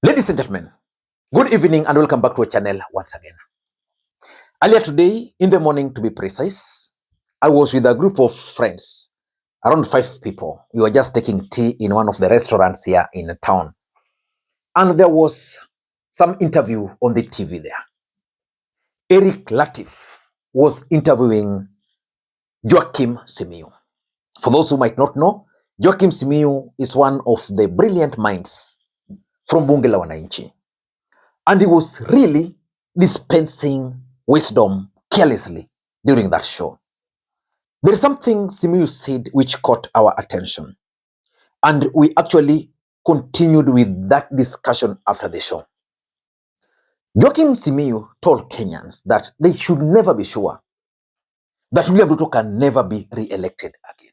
Ladies and gentlemen, good evening and welcome back to our channel once again. Earlier today, in the morning to be precise, I was with a group of friends, around 5 people. We were just taking tea in one of the restaurants here in the town. And there was some interview on the TV there. Eric Latif was interviewing Joaquim Simiyu. For those who might not know, Joaquim Simiyu is one of the brilliant minds from Bunge la Wananchi. And he was really dispensing wisdom carelessly during that show. There is something Simiyu said which caught our attention. And we actually continued with that discussion after the show. Joaquim Simiyu told Kenyans that they should never be sure that William Ruto can never be re-elected again.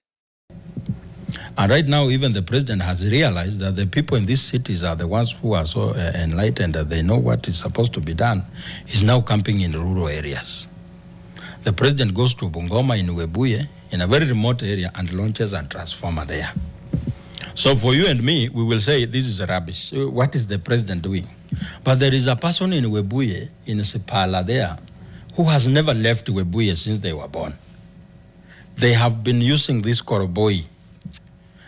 And right now, even the president has realized that the people in these cities are the ones who are so enlightened that they know what is supposed to be done. He's now camping in rural areas. The president goes to Bungoma in Webuye, in a very remote area, and launches a transformer there. So for you and me, we will say this is rubbish. What is the president doing? But there is a person in Webuye, in Sipala there, who has never left Webuye since they were born. They have been using this koroboi.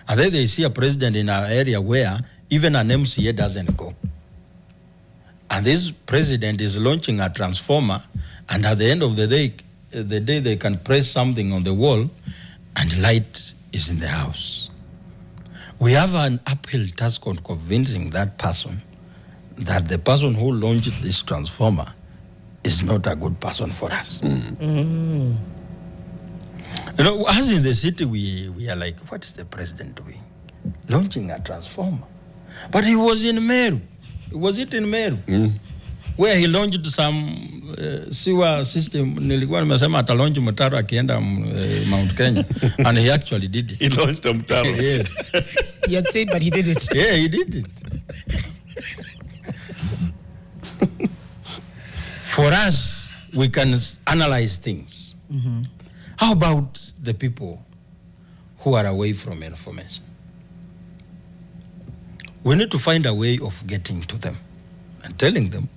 And then they see a president in an area where even an MCA doesn't go. And this president is launching a transformer, and at the end of the day they can press something on the wall and light is in the house. We have an uphill task on convincing that person that the person who launched this transformer is not a good person for us. You know, as in the city, we are like, what is the president doing? Launching a transformer. But he was in Meru. Was it in Meru? Where he launched some sewer system. Nilikuwa nimesema ata launch mtaro akienda Mount Kenya. And he actually did it. He launched a mtaro. Yes. He had said, but he did it. Yeah, he did it. For us, we can analyze things. How about the people who are away from information? We need to find a way of getting to them and telling them,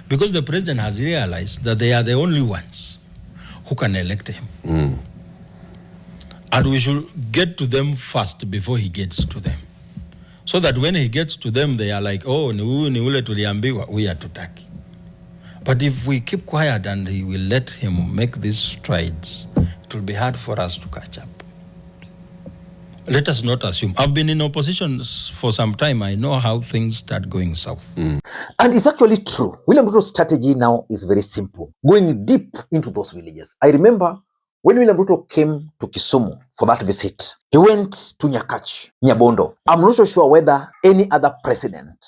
because the president has realized that they are the only ones who can elect him. And we should get to them first before he gets to them. So that when he gets to them, they are like, oh, ni ule tuliambiwa, we are tutaki. But if we keep quiet and he will let him make these strides, it will be hard for us to catch up. Let us not assume. I've been in opposition for some time. I know how things start going south. And it's actually true. William Ruto's strategy now is very simple, going deep into those villages. I remember when William Ruto came to Kisumu for that visit, he went to Nyakach, Nyabondo. I'm not so sure whether any other president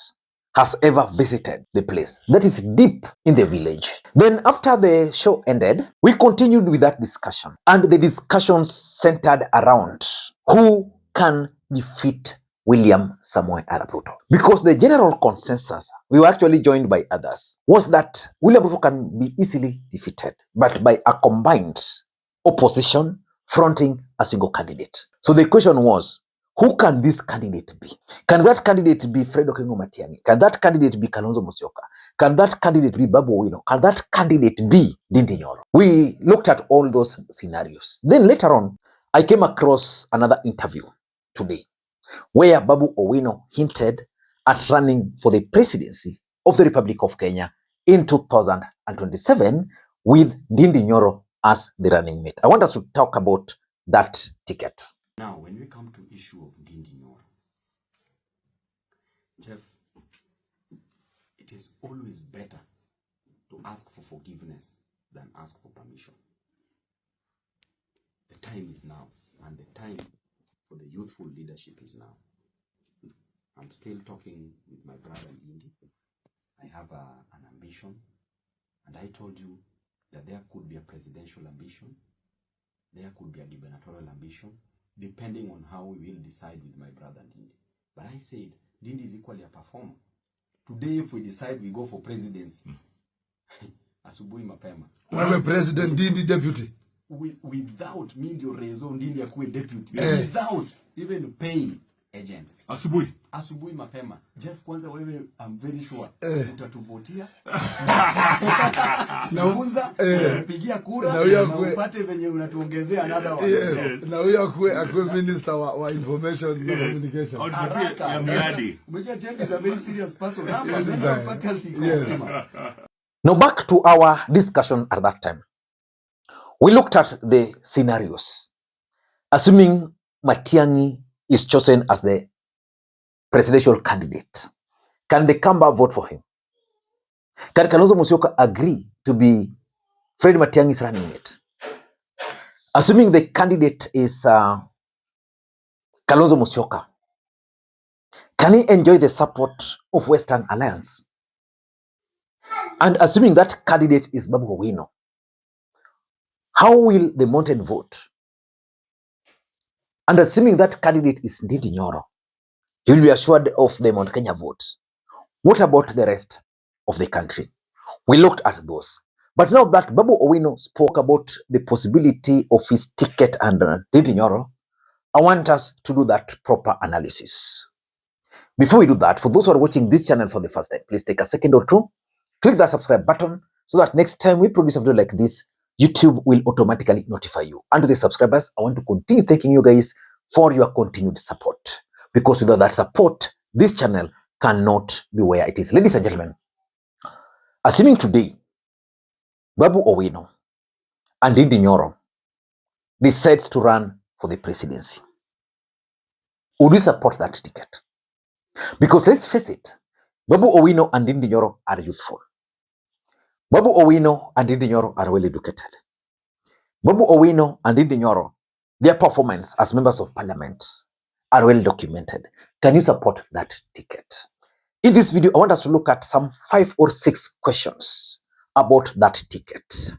has ever visited the place. That is deep in the village. Then after the show ended, we continued with that discussion. And the discussion centered around who can defeat William Samoei Arap Ruto. Because the general consensus, we were actually joined by others, was that William Ruto can be easily defeated, but by a combined opposition fronting a single candidate. So the question was, who can this candidate be? Can that candidate be Fred Okengo Matiang'i? Can that candidate be Kalonzo Musyoka? Can that candidate be Babu Owino? Can that candidate be Ndindi Nyoro? We looked at all those scenarios. Then later on, I came across another interview today where Babu Owino hinted at running for the presidency of the Republic of Kenya in 2027 with Ndindi Nyoro as the running mate. I want us to talk about that ticket. Now, when we come to issue of Ndindi Nyoro, Jeff, it is always better to ask for forgiveness than ask for permission. The time is now, and the time for the youthful leadership is now. I'm still talking with my brother Ndindi. I have an ambition, and I told you that there could be a presidential ambition, there could be a gubernatorial ambition, depending on how we will decide with my brother Ndindi. But I said, Ndindi is equally a performer. Today, if we decide we go for presidency, asubuhi mapema. Wewe president Ndindi deputy. Without Mindio Rezo Ndindi akuwe deputy. Without even paying agents. Asubuhi mapema. Jeff, kwanza wewe, I'm very sure utatuvotia. Nauza, pigia kura na upate venye unatuongezea another one. Yes. Na huyo akwe minister wa information na communication. Umejua Jeff is a very serious person. Faculty. Yes. Now back to our discussion at that time. We looked at the scenarios. Assuming Matiang'i is chosen as the presidential candidate, can the Kamba vote for him? Can Kalonzo Musyoka agree to be Fred Matiang'i's running mate? Assuming the candidate is Kalonzo Musyoka, can he enjoy the support of Western Alliance? And assuming that candidate is Babu Owino, how will the mountain vote? And assuming that candidate is Ndindi Nyoro, he will be assured of the Mount Kenya vote. What about the rest of the country? We looked at those. But now that Babu Owino spoke about the possibility of his ticket and Ndindi Nyoro, I want us to do that proper analysis. Before we do that, for those who are watching this channel for the first time, please take a second or two, click that subscribe button so that next time we produce a video like this, YouTube will automatically notify you. And to the subscribers, I want to continue thanking you guys for your continued support. Because without that support, this channel cannot be where it is. Ladies and gentlemen, assuming today, Babu Owino and Ndindi Nyoro decides to run for the presidency, would you support that ticket? Because let's face it, Babu Owino and Ndindi Nyoro are youthful. Babu Owino and Ndindi Nyoro are well educated. Babu Owino and Ndindi Nyoro, their performance as members of parliament are well documented. Can you support that ticket? In this video, I want us to look at some 5 or 6 questions about that ticket.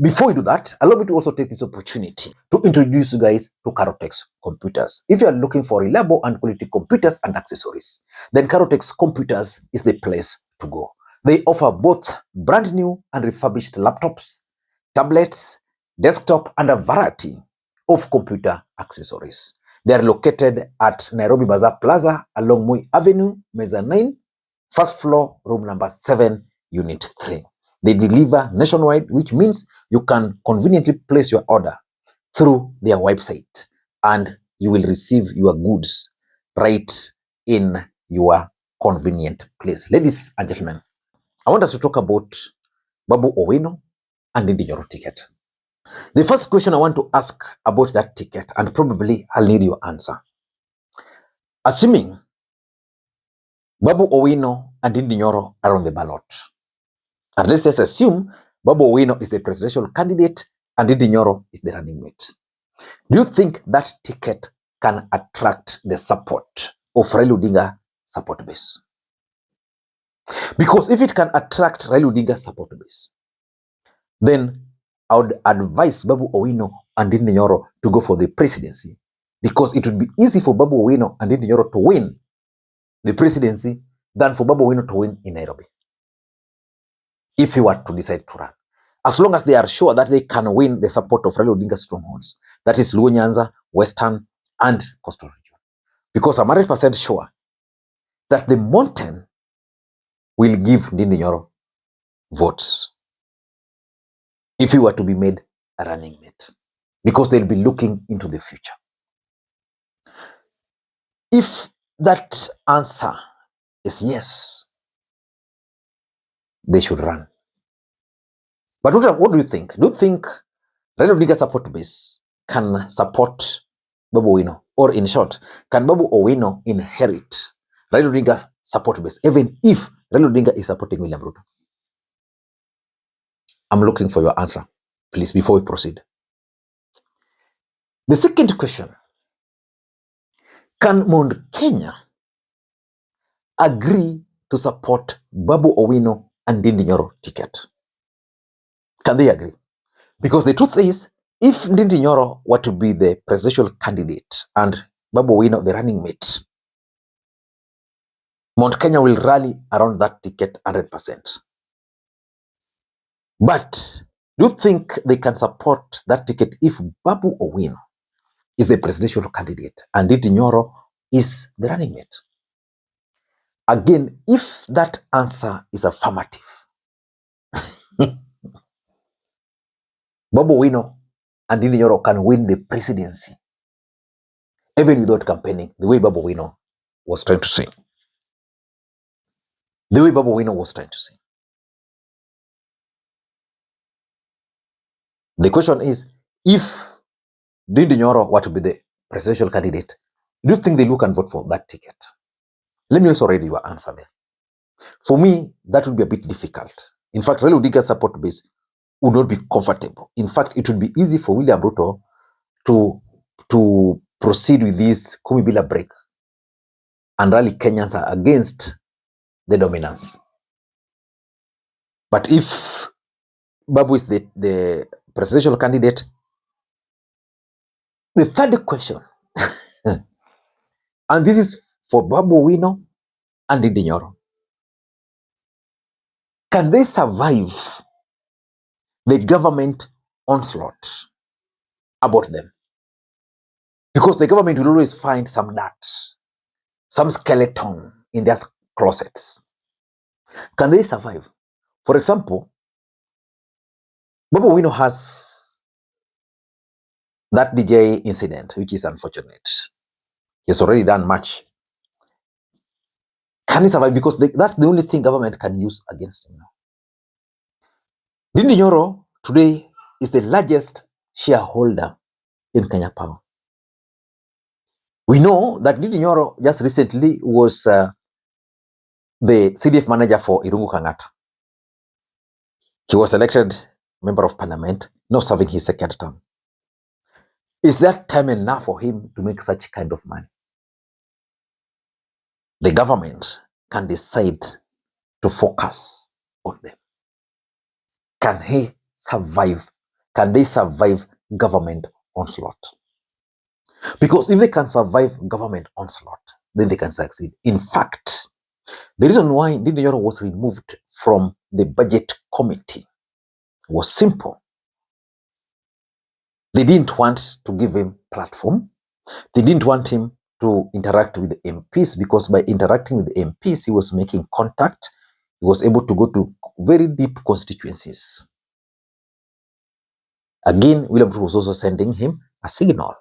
Before we do that, allow me to also take this opportunity to introduce you guys to Carotex computers. If you are looking for reliable and quality computers and accessories, then Carotex computers is the place to go. They offer both brand new and refurbished laptops, tablets, desktop, and a variety of computer accessories. They are located at Nairobi Bazaar Plaza along Moi Avenue, Mezzanine, first floor, room number 7, unit 3. They deliver nationwide, which means you can conveniently place your order through their website and you will receive your goods right in your convenient place. Ladies and gentlemen, I want us to talk about Babu Owino and Ndindi Nyoro ticket. The first question I want to ask about that ticket, and probably I'll need your answer. Assuming Babu Owino and Ndindi Nyoro are on the ballot, and let's just assume Babu Owino is the presidential candidate and Ndindi Nyoro is the running mate, do you think that ticket can attract the support of Raila Odinga support base? Because if it can attract Raila Odinga support base, then I would advise Babu Owino and Ndindi Nyoro to go for the presidency, because it would be easy for Babu Owino and Ndindi Nyoro to win the presidency than for Babu Owino to win in Nairobi, if he were to decide to run. As long as they are sure that they can win the support of Raila Odinga strongholds, that is Luo Nyanza, Western, and Coastal region. Because I'm 100% sure that the mountain will give Ndindi Nyoro votes if he were to be made a running mate, because they'll be looking into the future. If that answer is yes, they should run. But what do you think? Do you think Raila Odinga support base can support Babu Owino? Or in short, can Babu Owino inherit Raila Odinga's support base, even if Raila Odinga is supporting William Ruto? I'm looking for your answer, please, before we proceed. The second question, can Mount Kenya agree to support Babu Owino and Ndindi Nyoro ticket? Can they agree? Because the truth is, if Ndindi Nyoro were to be the presidential candidate and Babu Owino the running mate, Mount Kenya will rally around that ticket 100%. But do you think they can support that ticket if Babu Owino is the presidential candidate and Ndindi Nyoro is the running mate? Again, if that answer is affirmative, Babu Owino and Ndindi Nyoro can win the presidency, even without campaigning, the way Babu Owino was trying to say. The way Babu Owino was trying to say. The question is, if Ndindi Nyoro were to be the presidential candidate, do you think they look and vote for that ticket? Let me also read your answer there. For me, that would be a bit difficult. In fact, Raila Odinga's support base would not be comfortable. In fact, it would be easy for William Ruto to proceed with this Kumibila break and rally Kenyans against the dominance. But if Babu is the presidential candidate, the third question, and this is for Babu Owino and Ndindi Nyoro, can they survive the government onslaught about them? Because the government will always find some dirt, some skeleton in their closets. Can they survive? For example, Babu Owino has that DJ incident, which is unfortunate. He's already done much. Can he survive? Because that's the only thing government can use against him now. Ndindi Nyoro today is the largest shareholder in Kenya Power. We know that Ndindi Nyoro just recently was the CDF manager for Irungu Kangata. He was elected member of parliament, now serving his second term. Is that time enough for him to make such kind of money? The government can decide to focus on them. Can he survive? Can they survive government onslaught? Because if they can survive government onslaught, then they can succeed. In fact, the reason why Ndindi Nyoro was removed from the budget committee was simple. They didn't want to give him platform. They didn't want him to interact with the MPs, because by interacting with the MPs, he was making contact. He was able to go to very deep constituencies. Again, William Ruto was also sending him a signal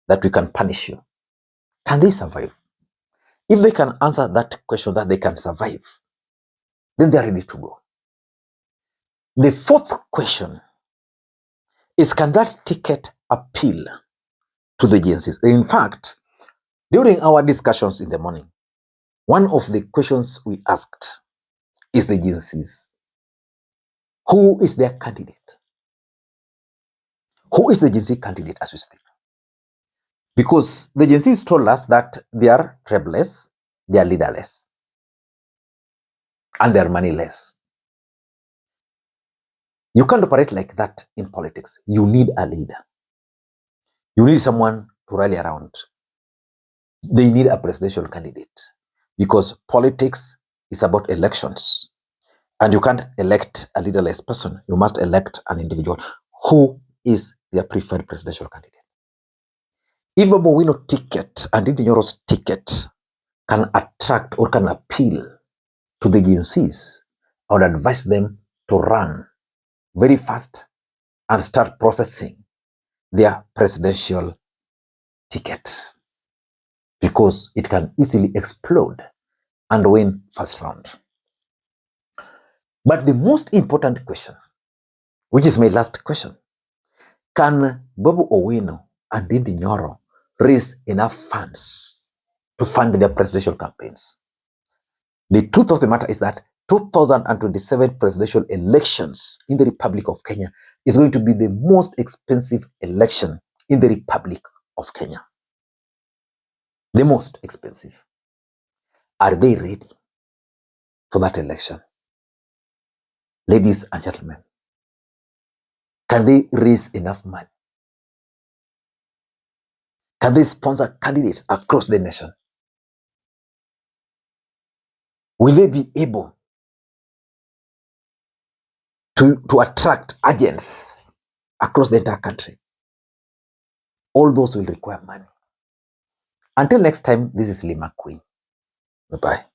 that we can punish you. Can they survive? If they can answer that question, that they can survive, then they are ready to go. The fourth question is, can that ticket appeal to the agencies? In fact, during our discussions in the morning, one of the questions we asked is the agencies. Who is their candidate? Who is the agency candidate as we speak? Because the agencies told us that they are tribeless, they are leaderless, and they are moneyless. You can't operate like that in politics. You need a leader. You need someone to rally around. They need a presidential candidate, because politics is about elections. And you can't elect a leaderless person. You must elect an individual who is their preferred presidential candidate. If Babu Owino ticket and Ndindi Nyoro's ticket can attract or can appeal to the agencies, I would advise them to run very fast and start processing their presidential ticket, because it can easily explode and win first round. But the most important question, which is my last question, can Babu Owino and Ndindi Nyoro raise enough funds to fund their presidential campaigns? The truth of the matter is that 2027 presidential elections in the Republic of Kenya is going to be the most expensive election in the Republic of Kenya. The most expensive. Are they ready for that election? Ladies and gentlemen, can they raise enough money? Can they sponsor candidates across the nation? Will they be able to attract agents across the entire country? All those will require money. Until next time, this is Lima Queen. Bye-bye.